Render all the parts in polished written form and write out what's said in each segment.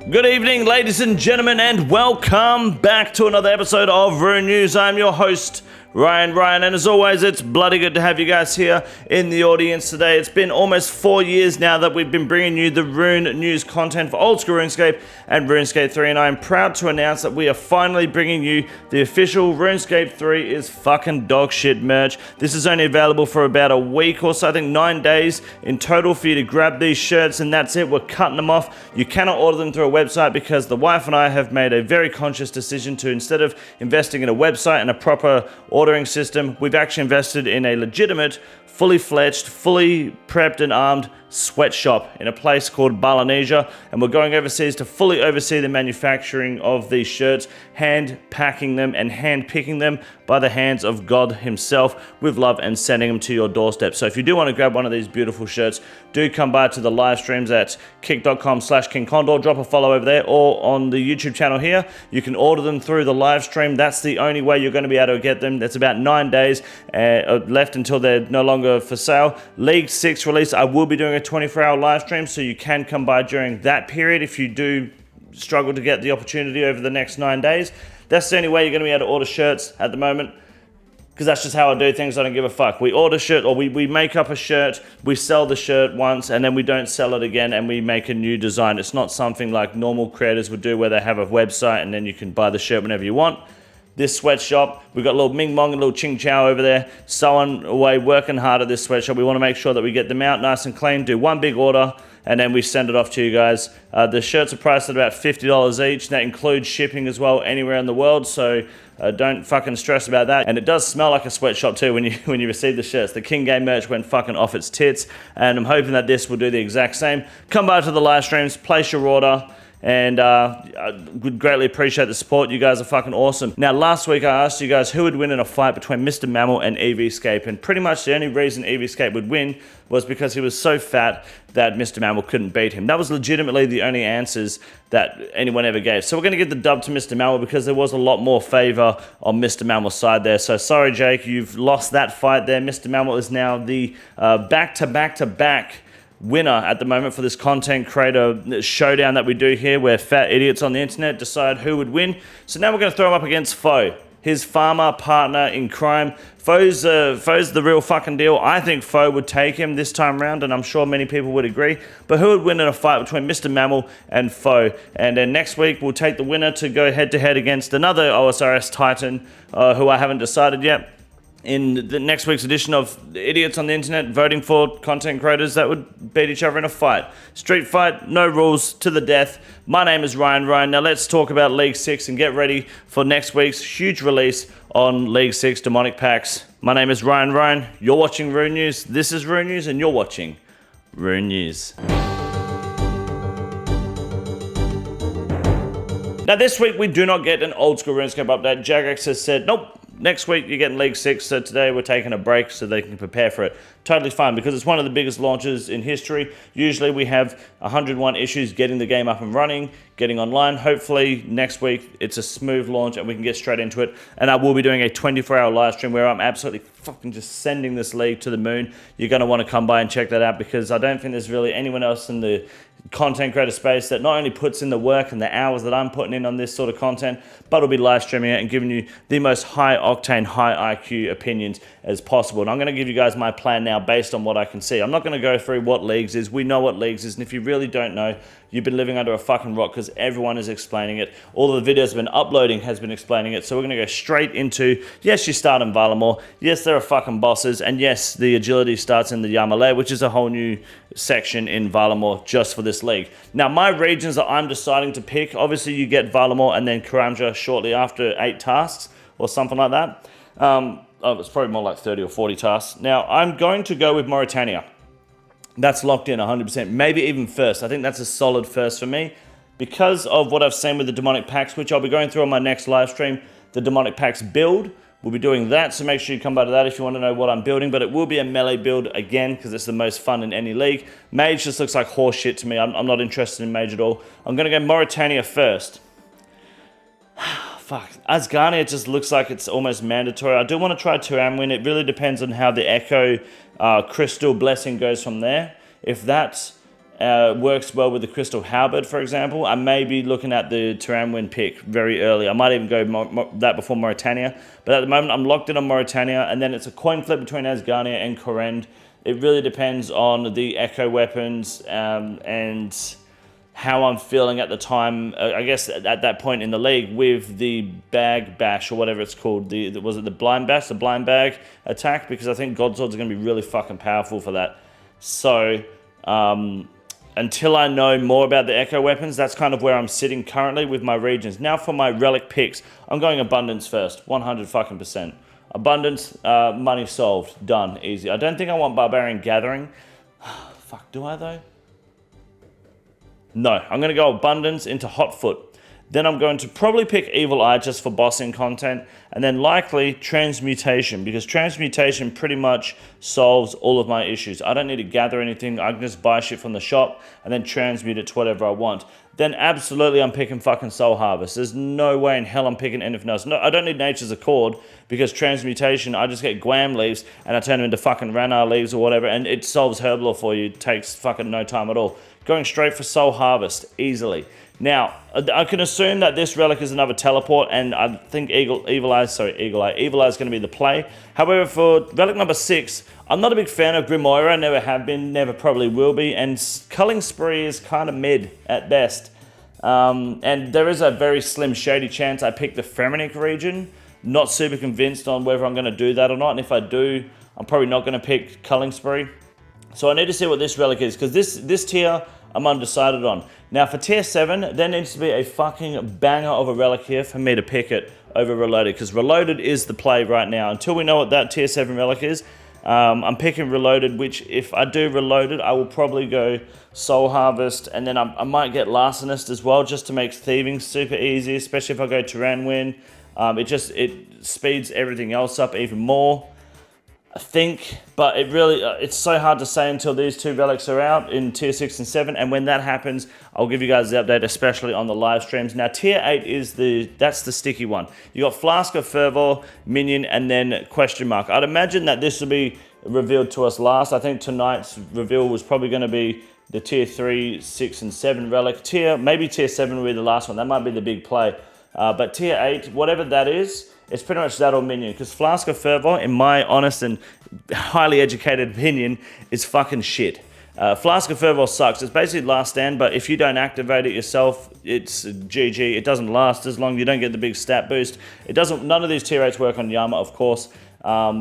Good evening, ladies and gentlemen, and welcome back to another episode of Rune News. I'm your host, Ryan, and as always, it's bloody good to have you guys here in the audience today. It's been almost 4 years now that we've been bringing you the Rune News content for old school RuneScape and RuneScape 3, and I am proud to announce that we are finally bringing you the official RuneScape 3 is fucking dog shit merch. This is only available for about a week or so, I think 9 days in total for you to grab these shirts, and that's it. We're cutting them off. You cannot order them through a website because the wife and I have made a very conscious decision to, instead of investing in a website and a proper ordering system, we've actually invested in a legitimate, fully fledged, fully prepped and armed sweatshop in a place called Balanesia, and we're going overseas to fully oversee the manufacturing of these shirts, hand packing them and hand picking them by the hands of God himself with love and sending them to your doorstep. So if you do want to grab one of these beautiful shirts, do come by to the live streams at kick.com/KingCondor, drop a follow over there, or on the YouTube channel here. You can order them through the live stream. That's the only way you're going to be able to get them. That's about 9 days left until they're no longer for sale. League 6 release, I will be doing a 24-hour live stream, so you can come by during that period if you do struggle to get the opportunity over the next 9 days. That's the only way you're going to be able to order shirts at the moment, because that's just how I do things. I don't give a fuck. We order shirt, or we make up a shirt, we sell the shirt once, and then we don't sell it again, and we make a new design. It's not something like normal creators would do where they have a website and then you can buy the shirt whenever you want. This sweatshop, we've got a little Ming Mong and a little Ching Chow over there, sewing away, working hard at this sweatshop. We want to make sure that we get them out nice and clean, do one big order, and then we send it off to you guys. The shirts are priced at about $50 each. That includes shipping as well anywhere in the world, so don't fucking stress about that. And it does smell like a sweatshop too when you receive the shirts. The King Game merch went fucking off its tits, and I'm hoping that this will do the exact same. Come by to the live streams, place your order, and I would greatly appreciate the support. You guys are fucking awesome. Now, last week I asked you guys who would win in a fight between Mr. Mammal and EVscape, and pretty much the only reason EVscape would win was because he was so fat that Mr. Mammal couldn't beat him. That was legitimately the only answers that anyone ever gave. So we're going to give the dub to Mr. Mammal because there was a lot more favor on Mr. Mammal's side there. So sorry, Jake, you've lost that fight there. Mr. Mammal is now the back-to-back winner at the moment for this content creator showdown that we do here, where fat idiots on the internet decide who would win. So now we're going to throw him up against Foe, his farmer partner in crime. Foe's the real fucking deal. I think Foe would take him this time round, and I'm sure many people would agree. But who would win in a fight between Mr. Mammal and Foe? And then next week we'll take the winner to go head to head against another OSRS Titan, who I haven't decided yet, in the next week's edition of Idiots on the Internet voting for content creators that would beat each other in a fight. Street fight, no rules, to the death. My name is Ryan. Now let's talk about League 6 and get ready for next week's huge release on League 6 Demonic Packs. My name is Ryan. You're watching Rune News. This is Rune News, and you're watching Rune News. Now this week we do not get an old school RuneScape update. Jagex has said, nope. Next week you're getting League 6, so today we're taking a break so they can prepare for it. Totally fine, because it's one of the biggest launches in history. Usually we have 101 issues getting the game up and running, getting online. Hopefully next week it's a smooth launch and we can get straight into it. And I will be doing a 24-hour live stream where I'm absolutely fucking just sending this league to the moon. You're going to want to come by and check that out, because I don't think there's really anyone else in the content creator space that not only puts in the work and the hours that I'm putting in on this sort of content, but will be live streaming it and giving you the most high octane, high IQ opinions as possible. And I'm going to give you guys my plan now based on what I can see. I'm not going to go through what Leagues is. We know what Leagues is, and if you really don't know, you've been living under a fucking rock, because everyone is explaining it. All the videos I've been uploading has been explaining it. So we're going to go straight into, yes, you start in Valamor. Yes, there are fucking bosses. And yes, the agility starts in the Yamale, which is a whole new section in Valamor just for this league. Now, my regions that I'm deciding to pick, obviously you get Valamor and then Karamja shortly after 8 tasks or something like that. It's probably more like 30 or 40 tasks. Now, I'm going to go with Mauritania. That's locked in 100%, maybe even first. I think that's a solid first for me because of what I've seen with the Demonic Packs, which I'll be going through on my next live stream, the Demonic Packs build. We'll be doing that, so make sure you come by to that if you want to know what I'm building, but it will be a melee build again because it's the most fun in any league. Mage just looks like horse shit to me. I'm not interested in Mage at all. I'm going to go Mauritania first. Fuck. Asgania just looks like it's almost mandatory. I do want to try Turamwin. It really depends on how the Echo Crystal Blessing goes from there. If that works well with the Crystal Halberd, for example. I may be looking at the Turanwin pick very early. I might even go that before Mauritania. But at the moment, I'm locked in on Mauritania, and then it's a coin flip between Asgarnia and Korend. It really depends on the Echo weapons and how I'm feeling at the time. I guess at that point in the league with the bag bash or whatever it's called. Was it the blind bash, the blind bag attack? Because I think Godswords are going to be really fucking powerful for that. So until I know more about the Echo weapons, that's kind of where I'm sitting currently with my regions. Now for my relic picks, I'm going Abundance first, 100%. Abundance, money solved, done, easy. I don't think I want Barbarian Gathering. Fuck, do I though? No, I'm going to go Abundance into Hotfoot. Then I'm going to probably pick Evil Eye just for bossing content. And then likely Transmutation, because Transmutation pretty much solves all of my issues. I don't need to gather anything. I can just buy shit from the shop and then transmute it to whatever I want. Then absolutely I'm picking fucking Soul Harvest. There's no way in hell I'm picking anything else. No, I don't need Nature's Accord because Transmutation, I just get Guam leaves and I turn them into fucking Ranar leaves or whatever, and it solves Herblore for you. It takes fucking no time at all. Going straight for Soul Harvest, easily. Now, I can assume that this relic is another teleport, and I think Evil Eye is going to be the play. However, for relic number 6, I'm not a big fan of Grimoire, never have been, never probably will be, and Culling Spree is kind of mid at best. And there is a very slim, shady chance I pick the Fremenic region. Not super convinced on whether I'm going to do that or not, and if I do, I'm probably not going to pick Culling Spree. So I need to see what this relic is, because this tier I'm undecided on. Now for tier 7, there needs to be a fucking banger of a relic here for me to pick it over Reloaded, because Reloaded is the play right now. Until we know what that tier 7 relic is, I'm picking Reloaded, which if I do Reloaded, I will probably go Soul Harvest, and then I might get Larcenist as well, just to make thieving super easy, especially if I go Turanwin. It speeds everything else up even more, I think, but it's so hard to say until these two relics are out in tier 6 and 7, and when that happens, I'll give you guys the update, especially on the live streams. Now, tier 8 is that's the sticky one. You got Flask of Fervor, Minion, and then question mark. I'd imagine that this will be revealed to us last. I think tonight's reveal was probably going to be the tier 3, 6, and 7 relic. Maybe tier 7 will be the last one. That might be the big play. But tier 8, whatever that is, it's pretty much that or Minion, because Flask of Fervor, in my honest and highly educated opinion, is fucking shit. Flask of Fervor sucks. It's basically Last Stand, but if you don't activate it yourself, it's GG. It doesn't last as long. You don't get the big stat boost. None of these tier 8s work on Yama, of course,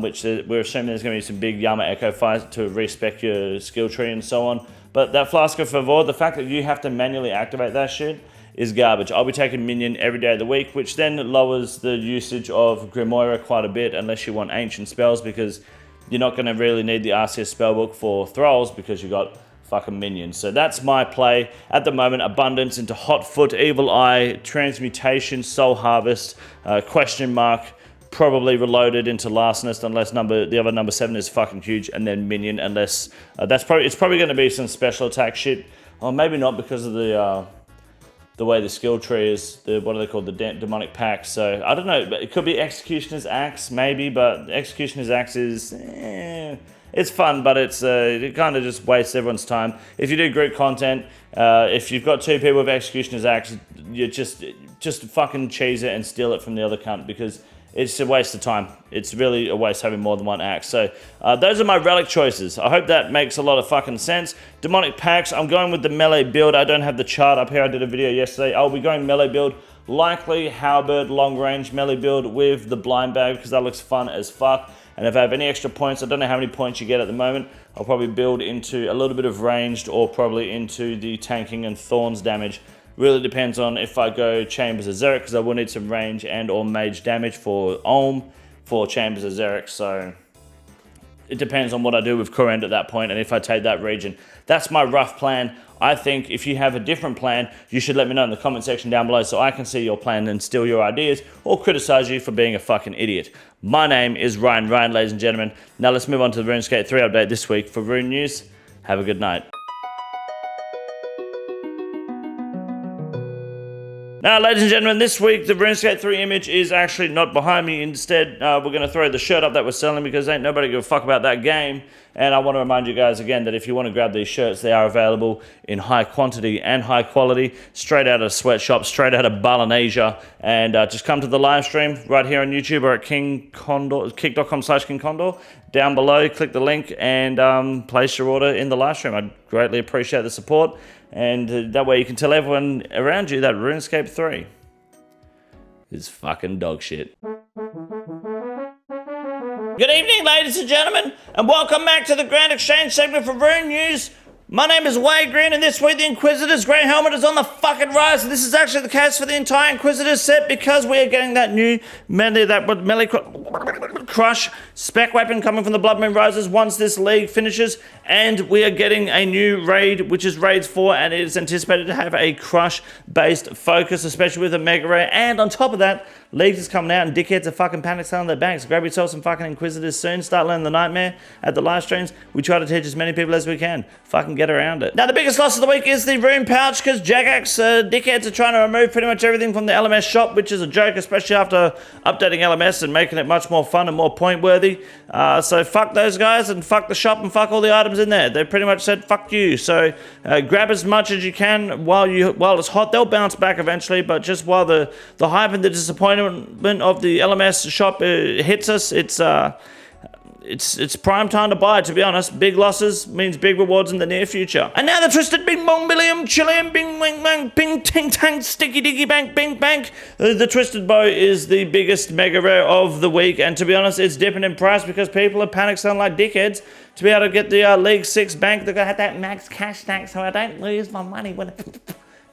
which we're assuming there's going to be some big Yama Echo fights to respec your skill tree and so on. But that Flask of Fervor, the fact that you have to manually activate that shit is garbage. I'll be taking Minion every day of the week, which then lowers the usage of Grimoire quite a bit, unless you want ancient spells, because you're not going to really need the RCS spellbook for Thralls because you got fucking Minions. So that's my play at the moment. Abundance into Hotfoot, Evil Eye, Transmutation, Soul Harvest, question mark, probably Reloaded into Larcenist, unless the other number 7 is fucking huge, and then Minion, unless it's probably going to be some special attack shit, or maybe not because of the way the skill tree is, what are they called, the demonic pack. So I don't know, but it could be Executioner's Axe maybe, but Executioner's Axe is, it's fun, but it kind of just wastes everyone's time. If you do group content, if you've got 2 people with Executioner's Axe, you just fucking cheese it and steal it from the other cunt, because it's a waste of time. It's really a waste having more than one axe. So those are my relic choices. I hope that makes a lot of fucking sense. Demonic packs, I'm going with the melee build. I don't have the chart up here. I did a video yesterday. I'll be going melee build. Likely halberd long range melee build with the blind bag, because that looks fun as fuck. And if I have any extra points, I don't know how many points you get at the moment, I'll probably build into a little bit of ranged or probably into the tanking and thorns damage. Really depends on if I go Chambers of Xeric, because I will need some range and or mage damage for Olm for Chambers of Xeric. So it depends on what I do with Korend at that point and if I take that region. That's my rough plan. I think if you have a different plan, you should let me know in the comment section down below so I can see your plan and steal your ideas or criticize you for being a fucking idiot. My name is Ryan, ladies and gentlemen. Now let's move on to the RuneScape 3 update this week for Rune News. Have a good night. Now, ladies and gentlemen, this week the RuneScape 3 image is actually not behind me. Instead, we're going to throw the shirt up that we're selling because ain't nobody give a fuck about that game. And I want to remind you guys again that if you want to grab these shirts, they are available in high quantity and high quality, straight out of a sweatshop, straight out of Balanesia. And just come to the live stream right here on YouTube or at kick.com/King Condor. Down below, click the link and place your order in the live stream. I'd greatly appreciate the support. And that way you can tell everyone around you that RuneScape 3 is fucking dog shit. Good evening, ladies and gentlemen, and welcome back to the Grand Exchange segment for Rune News. My name is Wade Green, and this week the Inquisitor's Grey Helmet is on the fucking rise. And this is actually the case for the entire Inquisitor's set because we are getting that new melee crush spec weapon coming from the Blood Moon Risers once this league finishes. And we are getting a new raid, which is Raids 4, and it is anticipated to have a crush-based focus, especially with a Mega Rare. And on top of that, leagues is coming out and dickheads are fucking panic selling their banks. Grab yourself some fucking Inquisitors soon. Start learning the Nightmare at the live streams. We try to teach as many people as we can. Fucking get around it. Now, the biggest loss of the week is the Rune Pouch because Jagax dickheads are trying to remove pretty much everything from the LMS shop, which is a joke, especially after updating LMS and making it much more fun and more point-worthy. So fuck those guys and fuck the shop and fuck all the items in there. They pretty much said fuck you. So grab as much as you can while it's hot. They'll bounce back eventually, but just while the hype and the disappointment of the LMS shop hits us, it's prime time to buy, to be honest. Big losses means big rewards in the near future. And now the twisted bing bong billium chillium bing bang bang bing ting tang sticky diggy bank bing bank. The twisted bow is the biggest mega rare of the week, and to be honest, it's dipping in price because people are panic selling like dickheads to be able to get the League 6 bank. They're gonna have that max cash stack so I don't lose my money when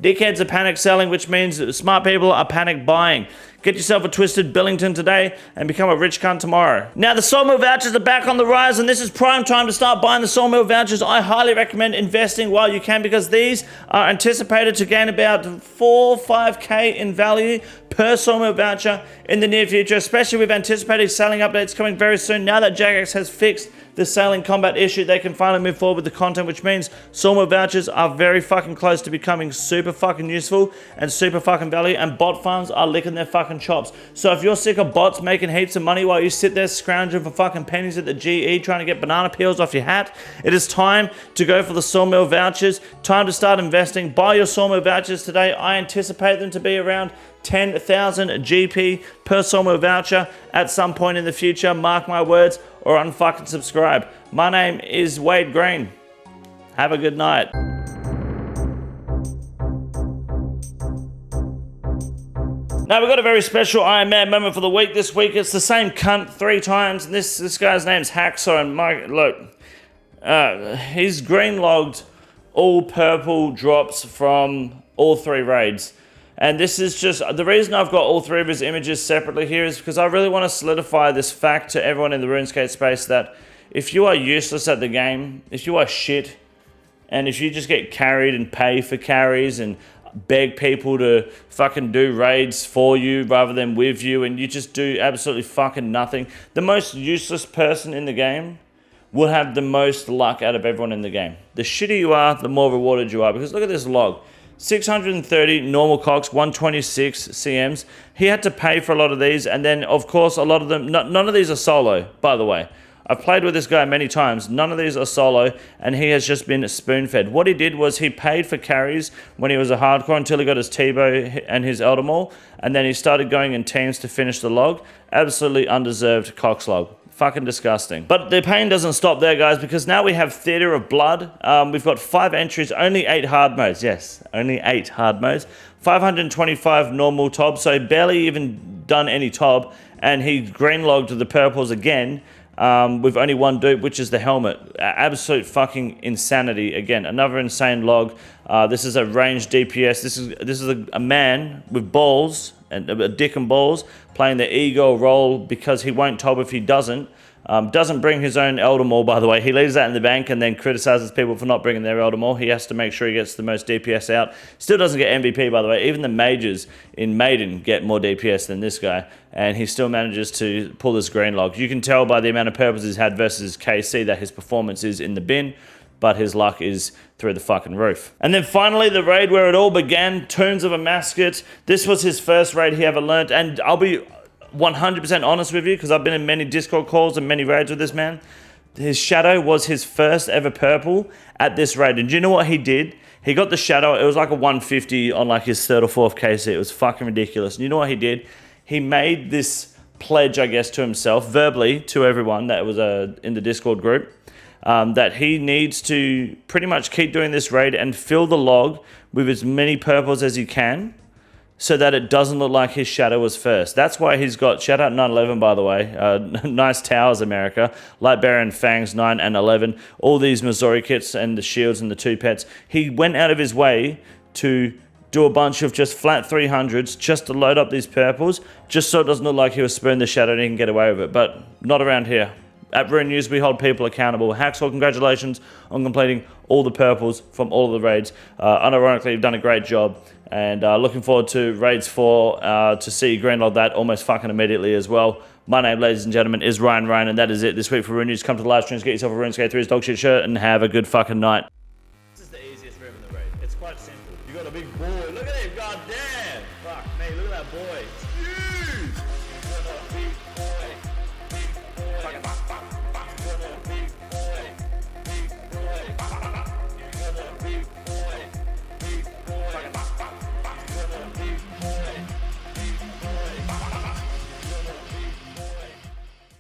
dickheads are panic selling, which means smart people are panic buying. Get yourself a twisted Billington today and become a rich cunt tomorrow. Now, the Sawmill vouchers are back on the rise, and this is prime time to start buying the Sawmill vouchers. I highly recommend investing while you can because these are anticipated to gain about 4-5K in value per Sawmill voucher in the near future, especially with anticipated sailing updates coming very soon. Now that Jagax has fixed the sailing combat issue, they can finally move forward with the content, which means Sawmill vouchers are very fucking close to becoming super fucking useful and super fucking value, and bot farms are licking their fucking chops. So if you're sick of bots making heaps of money while you sit there scrounging for fucking pennies at the GE trying to get banana peels off your hat, it is time to go for the Sawmill vouchers. Time to start investing. Buy your Sawmill vouchers today. I anticipate them to be around 10,000 GP per Sawmill voucher at some point in the future. Mark my words, or unfucking subscribe. My name is Wade Green. Have a good night. Now, we've got a very special Ironman moment for the week this week. It's the same cunt 3 times, and this guy's name's Hacksaw, and he's green logged all purple drops from all 3 raids. And this is just, the reason I've got all 3 of his images separately here is because I really want to solidify this fact to everyone in the RuneScape space that if you are useless at the game, if you are shit, and if you just get carried and pay for carries and beg people to fucking do raids for you rather than with you, and you just do absolutely fucking nothing, the most useless person in the game will have the most luck out of everyone in the game. The shitter you are, the more rewarded you are, because look at this log. 630 normal cocks, 126 CMs. He had to pay for a lot of these, and then of course a lot of them, none of these are solo, by the way. I've played with this guy many times. None of these are solo, and he has just been spoon-fed. What he did was he paid for carries when he was a hardcore until he got his T-bow and his Elder Maul, and then he started going in teams to finish the log. Absolutely undeserved cock slog. Fucking disgusting. But the pain doesn't stop there, guys, because now we have Theatre of Blood. We've got 5 entries, only 8 hard modes. Yes, only 8 hard modes. 525 normal TOB, so barely even done any TOB, and he green logged the purples again with only 1 dupe, which is the helmet. Absolute fucking insanity. Again, another insane log. This is a ranged DPS. This is a man with balls, and a dick and balls, playing the ego role because he won't TOB if he doesn't. Doesn't bring his own Elder Maul, by the way. He leaves that in the bank and then criticizes people for not bringing their Elder Maul. He has to make sure he gets the most DPS out. Still doesn't get MVP, by the way. Even the mages in Maiden get more DPS than this guy, and he still manages to pull this green log. You can tell by the amount of purples he's had versus KC that his performance is in the bin. but his luck is through the fucking roof. And then finally, the raid where it all began, Tombs of a Mascot. This was his first raid he ever learnt, and I'll be 100% honest with you, because I've been in many Discord calls and many raids with this man. His shadow was his first ever purple at this raid. And do you know what he did? He got the shadow. It was like a 150 on like his third or fourth KC. It was fucking ridiculous. And you know what he did? He made this pledge, I guess, to himself, verbally to everyone that was in the Discord group, that he needs to pretty much keep doing this raid and fill the log with as many purples as he can, so that it doesn't look like his shadow was first. That's why he's got, shout out 911 by the way, nice towers America, Light Bearer and Fangs 9 and 11, all these Missouri kits and the shields and the 2 pets. He went out of his way to do a bunch of just flat 300s just to load up these purples, just so it doesn't look like he was sparing the shadow and he can get away with it, but not around here. At Rune News, we hold people accountable. Hacksaw, congratulations on completing all the purples from all of the raids. Unironically, you've done a great job. And looking forward to raids 4 to see you greenlog that almost fucking immediately as well. My name, ladies and gentlemen, is Ryan, and that is it this week for Rune News. Come to the live streams, get yourself a RuneScape 3's dog shit shirt, and have a good fucking night. This is the easiest room in the raid. It's quite simple. You got a big boy. Look at him, goddamn. Fuck me, look at that boy. It's huge. You got a big boy.